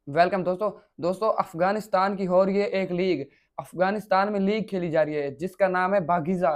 Welcome दोस्तों। दोस्तों अफ़गानिस्तान की हो रही है एक लीग। अफ़गानिस्तान में लीग खेली जा रही है जिसका नाम है बागीज़ा।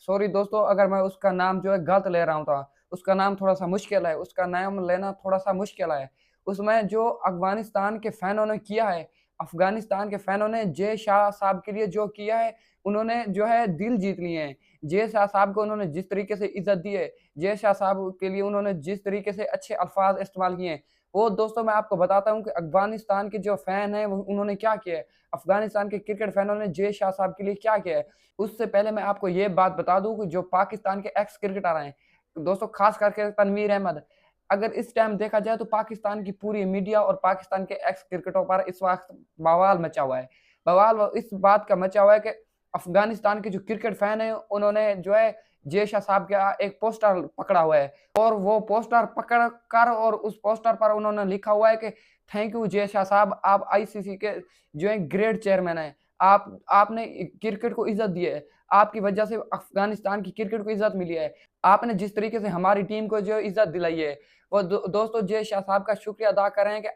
सॉरी दोस्तों अगर मैं उसका नाम जो है गलत ले रहा हूँ था। उसका नाम थोड़ा-सा मुश्किल है, उसका नाम लेना थोड़ा-सा मुश्किल है। उसमें जो अफ़गानिस्तान के फ़ैनों ने किया है, अफ़गानिस्तान के फ़ैनों ने जय शाह साहब के लिए जो किया है, उन्होंने जो है दिल जीत लिए हैं। जय शाह साहब को उन्होंने जिस तरीके से इज़्ज़त दी है, जय शाह साहब के लिए उन्होंने जिस तरीके से अच्छे अल्फ़ाज़ इस्तेमाल किए हैं, वो दोस्तों मैं आपको बताता हूँ कि अफ़गानिस्तान के जो फ़ैन हैं वो उन्होंने क्या किया है। अफ़गानिस्तान के क्रिकेट फ़ैनों ने जय शाह साहब के लिए क्या किया है। उससे पहले मैं आपको ये बात बता दूँ कि जो पाकिस्तान के एक्स क्रिकेटर हैं, दोस्तों ख़ास करके तनवीर अहमद, अगर इस टाइम देखा जाए तो पाकिस्तान की पूरी मीडिया और पाकिस्तान के एक्स क्रिकेटरों पर इस वक़्त बवाल मचा हुआ है। बवाल इस बात का मचा हुआ है कि अफ़गानिस्तान के जो क्रिकेट फ़ैन हैं उन्होंने जो है जय शाह साहब का एक पोस्टर पकड़ा हुआ है। और वो पोस्टर पकड़ कर और उस पोस्टर पर उन्होंने लिखा हुआ है कि थैंक यू जय शाह साहब, आप आईसीसी के जो है ग्रेट चेयरमैन हैं। आपने क्रिकेट को इज़्ज़त दी है। आपकी वजह से अफ़गानिस्तान की क्रिकेट को इज़्ज़त मिली है। आपने जिस तरीके से हमारी टीम को जो इज़्ज़त दिलाई है, वो दोस्तों जय शाह साहब का शुक्रिया अदा कर रहे हैं कि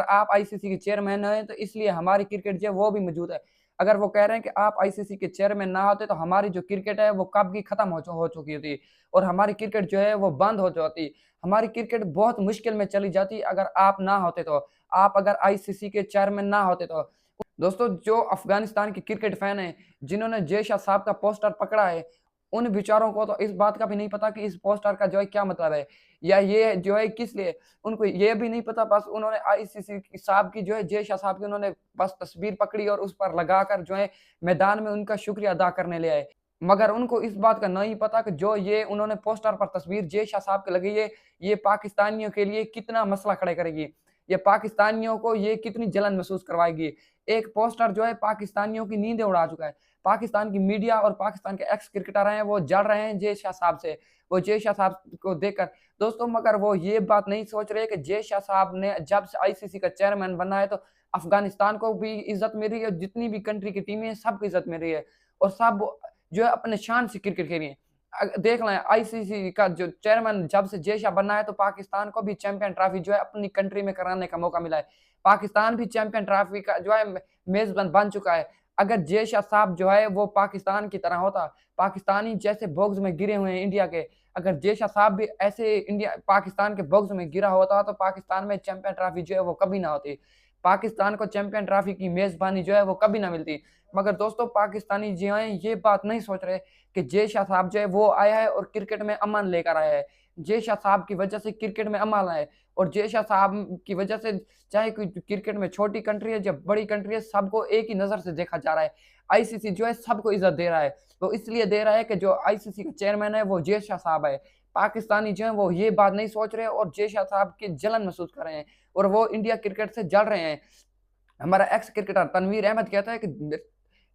आप आईसीसी के चेयरमैन हैं तो इसलिए हमारी क्रिकेट जो है वो भी मौजूद है। अगर वो कह रहे हैं कि आप आईसीसी के चेयरमैन ना होते तो हमारी जो क्रिकेट है वो कब की खत्म हो चुकी थी और हमारी क्रिकेट जो है वो बंद हो जाती। हमारी क्रिकेट बहुत मुश्किल में चली जाती अगर आप ना होते तो। आप अगर आईसीसी के चेयरमैन ना होते तो। दोस्तों जो अफ़गानिस्तान के क्रिकेट फैन हैं, जिन्होंने जय शाह साहब का पोस्टर पकड़ा है, उन बेचारों को तो इस बात का भी नहीं पता कि इस पोस्टर का जो है क्या मतलब है या ये जो है किस लिए। उनको ये भी नहीं पता, बस उन्होंने आईसीसी साहब की जो है जय शाह साहब की उन्होंने बस तस्वीर पकड़ी और उस पर लगाकर जो है मैदान में उनका शुक्रिया अदा करने ले आए। मगर उनको इस बात का नहीं पता कि जो ये उन्होंने पोस्टर पर तस्वीर जय शाह साहब की लगी है, ये पाकिस्तानियों के लिए कितना मसला खड़ा करेगी। ये पाकिस्तानियों को ये कितनी जलन महसूस करवाएगी। एक पोस्टर जो है पाकिस्तानियों की नींदें उड़ा चुका है। पाकिस्तान की मीडिया और पाकिस्तान के एक्स क्रिकेटर हैं, वो जल रहे हैं जय शाह साहब से। वो जय शाह साहब को देखकर दोस्तों, मगर वो ये बात नहीं सोच रहे कि जय शाह साहब ने जब से आईसीसी का चेयरमैन बना है तो अफ़गानिस्तान को भी इज़्ज़त मिल रही है, जितनी भी कंट्री की टीमें हैं सबको इज़्ज़त मिल रही है और सब जो है अपने शान से क्रिकेट खेल रही हैं। देख लें आईसीसी का जो चेयरमैन जब से जय शाह बना है तो पाकिस्तान को भी चैंपियन ट्रॉफी जो है अपनी कंट्री में कराने का मौका मिला है। पाकिस्तान भी चैंपियन ट्रॉफी का जो है मेज़बान बन चुका है। अगर जय शाह साहब जो है वो पाकिस्तान की तरह होता, पाकिस्तानी जैसे बॉक्स में गिरे हुए हैं इंडिया के, अगर जय शाह साहब भी ऐसे इंडिया पाकिस्तान के बॉक्स में गिरा होता तो पाकिस्तान में चैंपियन ट्रॉफी जो है वो कभी ना होती। पाकिस्तान को चैंपियन ट्रॉफी की मेज़बानी जो है वो कभी ना मिलती। मगर दोस्तों पाकिस्तानी जो हैं ये बात नहीं सोच रहे कि जय शाह साहब जो है वो आया है और क्रिकेट में अमन लेकर आया है। जय शाह साहब की वजह से क्रिकेट में अमन आया है और जय शाह साहब की वजह से चाहे कोई क्रिकेट में छोटी कंट्री है या बड़ी कंट्री है, सबको एक ही नज़र से देखा जा रहा है। आईसीसी जो है सबको इज़्ज़त दे रहा है। वो इसलिए दे रहा है कि जो आईसीसी का चेयरमैन है वो जय शाह साहब है। पाकिस्तानी जो हैं वो ये बात नहीं सोच रहे और जय शाह साहब की जलन महसूस कर रहे हैं और वो इंडिया क्रिकेट से जल रहे हैं। हमारा एक्स क्रिकेटर तनवीर अहमद कहता है कि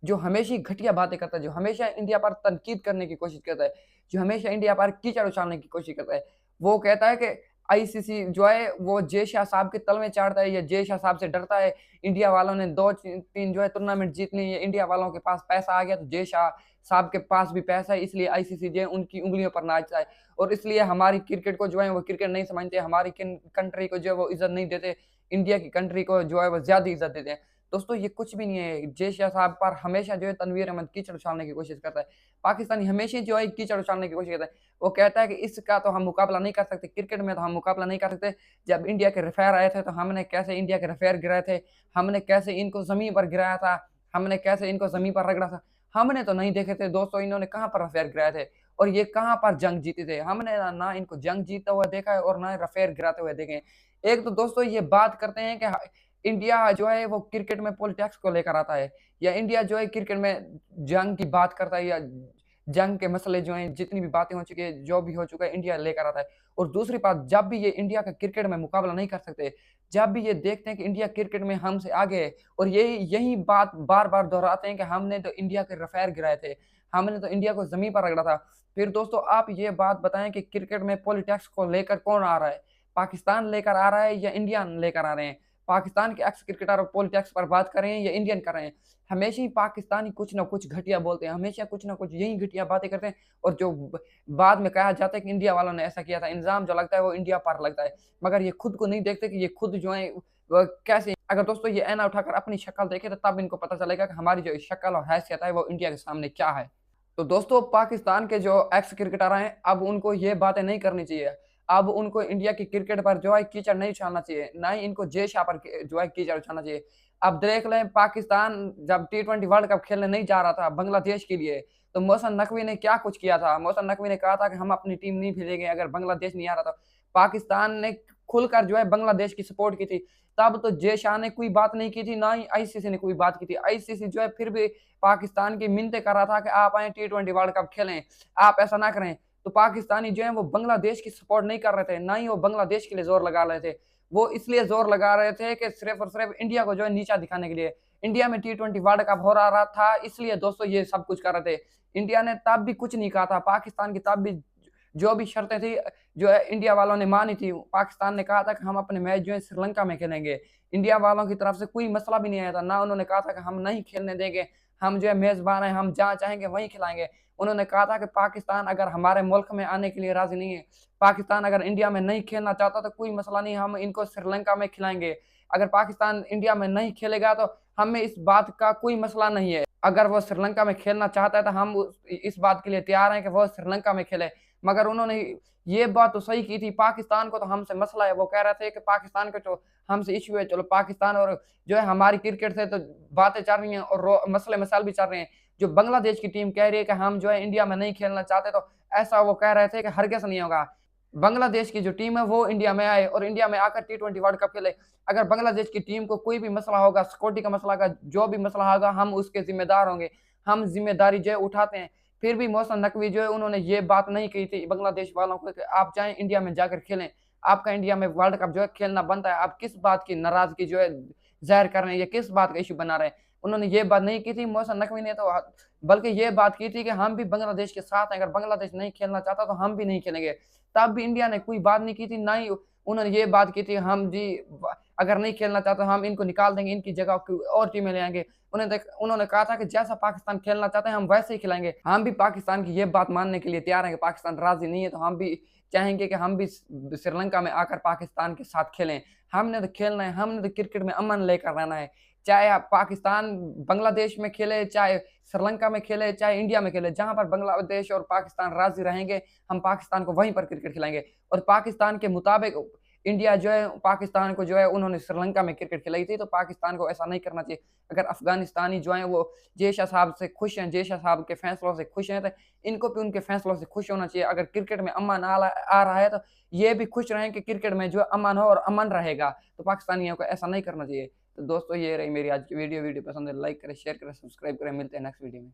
जो हमेशा ही घटिया बातें करता है, जो हमेशा इंडिया पर तनकीद करने की कोशिश करता है, जो हमेशा इंडिया पर कीचड़ उछालने की कोशिश करता है, वो कहता है कि आईसीसी जो है वो जय शाह साहब के तलवे चाटता है या जय शाह साहब से डरता है। इंडिया वालों ने 2-3 जो है टूर्नामेंट जीत ली है, इंडिया वालों के पास पैसा आ गया तो जय शाह साहब के पास भी पैसा है, इसलिए आईसीसी जो है उनकी उँगलियों पर नाचता है और इसलिए हमारी क्रिकेट को जो है वो क्रिकेट नहीं समझते, हमारी कंट्री को जो है वो इज़्ज़त नहीं देते, इंडिया की कंट्री को जो है वो ज़्यादा इज़्ज़त देते हैं। दोस्तों ये कुछ भी नहीं है। जय शाह साहब पर हमेशा जो है तनवीर अहमद कीचड़ उछालने की कोशिश करता है। पाकिस्तानी हमेशा जो है कीचड़ उछालने की कोशिश करता है। वो कहता है कि इसका तो हम मुकाबला नहीं कर सकते, क्रिकेट में तो हम मुकाबला नहीं कर सकते। जब इंडिया के रेफ़र आए थे तो हमने कैसे इंडिया के रेफ़र गिराए थे, हमने कैसे इनको ज़मीन पर गिराया था, हमने कैसे इनको ज़मीन पर रगड़ा था। हमने तो नहीं देखे थे दोस्तों इन्होंने कहाँ पर रेफ़र गिराए थे और ये कहाँ पर जंग जीते थे। हमने ना इनको जंग जीतता हुआ देखा है और ना रेफ़र गिराते हुए देखे हैं। एक तो दोस्तों ये बात करते हैं कि इंडिया जो है वो क्रिकेट में पॉलिटिक्स को लेकर आता है या इंडिया जो है क्रिकेट में जंग की बात करता है या जंग के मसले जो हैं जितनी भी बातें हो चुकी है, जो भी हो चुका है इंडिया लेकर आता है। और दूसरी बात जब भी ये इंडिया का क्रिकेट में मुकाबला नहीं कर सकते, जब भी ये देखते हैं कि इंडिया क्रिकेट में हमसे आगे है और यही बात बार-बार दोहराते हैं कि हमने तो इंडिया के रफ़ेर गिराए थे, हमने तो इंडिया को ज़मीन पर रगड़ा था। फिर दोस्तों आप ये बात बताएँ कि क्रिकेट में पॉलिटिक्स को लेकर कौन आ रहा है? पाकिस्तान लेकर आ रहा है या इंडिया लेकर आ रहे हैं? पाकिस्तान के एक्स क्रिकेटर पॉलिटिक्स पर बात कर रहे हैं या इंडियन कर रहे हैं। हमेशा ही पाकिस्तानी कुछ ना कुछ घटिया बोलते हैं, हमेशा कुछ ना कुछ यही घटिया बातें करते हैं और जो बाद में कहा जाता है कि इंडिया वालों ने ऐसा किया था, इल्ज़ाम जो लगता है वो इंडिया पर लगता है। मगर ये खुद को नहीं देखते कि ये खुद जो है कैसे अगर दोस्तों ये ऐना उठाकर अपनी शक्ल देखे तो तब इनको पता चलेगा कि हमारी जो शक्ल और हैसियत है वो इंडिया के सामने क्या है। तो दोस्तों पाकिस्तान के जो एक्स क्रिकेटर हैं, अब उनको ये बातें नहीं करनी चाहिए। अब उनको इंडिया की क्रिकेट पर जो है कीचड़ नहीं उछालना चाहिए, ना ही इनको जय शाह पर जो है कीचड़ उछालना चाहिए। अब देख लें पाकिस्तान जब टी20 वर्ल्ड कप खेलने नहीं जा रहा था बांग्लादेश के लिए, तो मोहसिन नकवी ने क्या कुछ किया था? मोहसिन नकवी ने कहा था कि हम अपनी टीम नहीं भेजेंगे अगर बांग्लादेश नहीं आ रहा था। पाकिस्तान ने खुलकर जो है बांग्लादेश की सपोर्ट की थी। तब तो जय शाह ने कोई बात नहीं की थी, ना ही आईसीसी ने कोई बात की थी। आईसीसी जो है फिर भी पाकिस्तान की मिन्नतें कर रहा था कि आप आएँ टी20 वर्ल्ड कप खेलें, आप ऐसा ना करें। तो पाकिस्तानी जो है वो बांग्लादेश की सपोर्ट नहीं कर रहे थे, ना ही वो बांग्लादेश के लिए ज़ोर लगा रहे थे। वो इसलिए ज़ोर लगा रहे थे कि सिर्फ़ और सिर्फ़ इंडिया को जो है नीचा दिखाने के लिए। इंडिया में टी20 वर्ल्ड कप हो रहा था, इसलिए दोस्तों ये सब कुछ कर रहे थे। इंडिया ने तब भी कुछ नहीं कहा था, पाकिस्तान की तब भी जो भी शर्तें थी जो है इंडिया वालों ने मानी थी। पाकिस्तान ने कहा था कि हम अपने मैच जो है श्रीलंका में खेलेंगे। इंडिया वालों की तरफ से कोई मसला भी नहीं आया था, ना उन्होंने कहा था कि हम नहीं खेलने देंगे, हम जो है मेज़बान हैं, हम जहाँ चाहेंगे वहीं खिलाएँगे। उन्होंने कहा था कि पाकिस्तान अगर हमारे मुल्क में आने के लिए राज़ी नहीं है, पाकिस्तान अगर इंडिया में नहीं खेलना चाहता तो कोई मसला नहीं, हम इनको श्रीलंका में खिलाएँगे। अगर पाकिस्तान इंडिया में नहीं खेलेगा तो हमें इस बात का कोई मसला नहीं है। अगर वो श्रीलंका में खेलना चाहता है तो हम इस बात के लिए तैयार हैं कि वो श्रीलंका में खेले। मगर उन्होंने ये बात तो सही की थी, पाकिस्तान को तो हमसे मसला है, वो कह रहे थे कि पाकिस्तान का जो हमसे इश्यू है, चलो पाकिस्तान और जो है हमारी क्रिकेट से तो बातें चल रही हैं और मसले-मसाइल भी चल रहे हैं। जो बांग्लादेश की टीम कह रही है कि हम जो है इंडिया में नहीं खेलना चाहते, तो ऐसा वो कह रहे थे कि हरगिज़ नहीं होगा। बांग्लादेश की जो टीम है वो इंडिया में आए और इंडिया में आकर टी20 वर्ल्ड कप खेले। अगर बांग्लादेश की टीम को कोई भी मसला होगा, सिक्योरिटी का मसला होगा, जो भी मसला होगा, हम उसके ज़िम्मेदार होंगे। हम ज़िम्मेदारी जो है उठाते हैं। फिर भी मोहसिन नकवी जो है उन्होंने ये बात नहीं कही थी बांग्लादेश वालों को कि आप जाएँ इंडिया में जाकर खेलें। आपका इंडिया में वर्ल्ड कप जो है खेलना बनता है। आप किस बात की नाराज़गी जो है ज़ाहिर कर रहे हैं या किस बात का इश्यू बना रहे हैं? उन्होंने ये बात नहीं की थी मोहसिन नकवी ने तो बल्कि ये बात की थी कि हम भी बांग्लादेश के साथ हैं, अगर बांग्लादेश नहीं खेलना चाहता तो हम भी नहीं खेलेंगे। तब भी इंडिया ने कोई बात नहीं की थी, ना ही उन्होंने ये बात की थी हम जी अगर नहीं खेलना चाहते हम इनको निकाल देंगे, इनकी जगह कोई और टीमें ले आएँगे। उन्होंने कहा था कि जैसा पाकिस्तान खेलना चाहते हैं हम वैसे ही खिलाएँगे। हम भी पाकिस्तान की ये बात मानने के लिए तैयार हैं कि पाकिस्तान राज़ी नहीं है तो हम भी चाहेंगे कि हम भी श्रीलंका में आकर पाकिस्तान के साथ खेलें। हमने तो खेलना है, हमने तो क्रिकेट में अमन लेकर रहना है। चाहे आप पाकिस्तान बांग्लादेश में खेले, चाहे श्रीलंका में खेले, चाहे इंडिया में खेले, जहाँ पर बांग्लादेश और पाकिस्तान राज़ी रहेंगे, हम पाकिस्तान को वहीं पर क्रिकेट खिलाएँगे। और पाकिस्तान के मुताबिक इंडिया जो है पाकिस्तान को जो है उन्होंने श्रीलंका में क्रिकेट खिलाई थी, तो पाकिस्तान को ऐसा नहीं करना चाहिए। अगर अफ़गानिस्तानी जो हैं वो जय शाह साहब से खुश हैं, जय शाह साहब के फैसलों से खुश हैं, तो इनको भी उनके फैसलों से खुश होना चाहिए। अगर क्रिकेट में अमन आ रहा है, तो ये भी खुश रहें कि क्रिकेट में जो है अमन हो और अमन रहेगा, तो पाकिस्तानियों को ऐसा नहीं करना चाहिए। तो दोस्तों ये रही मेरी आज की वीडियो। वीडियो पसंद है लाइक करें, शेयर करें, सब्सक्राइब करें। मिलते हैं नेक्स्ट वीडियो में।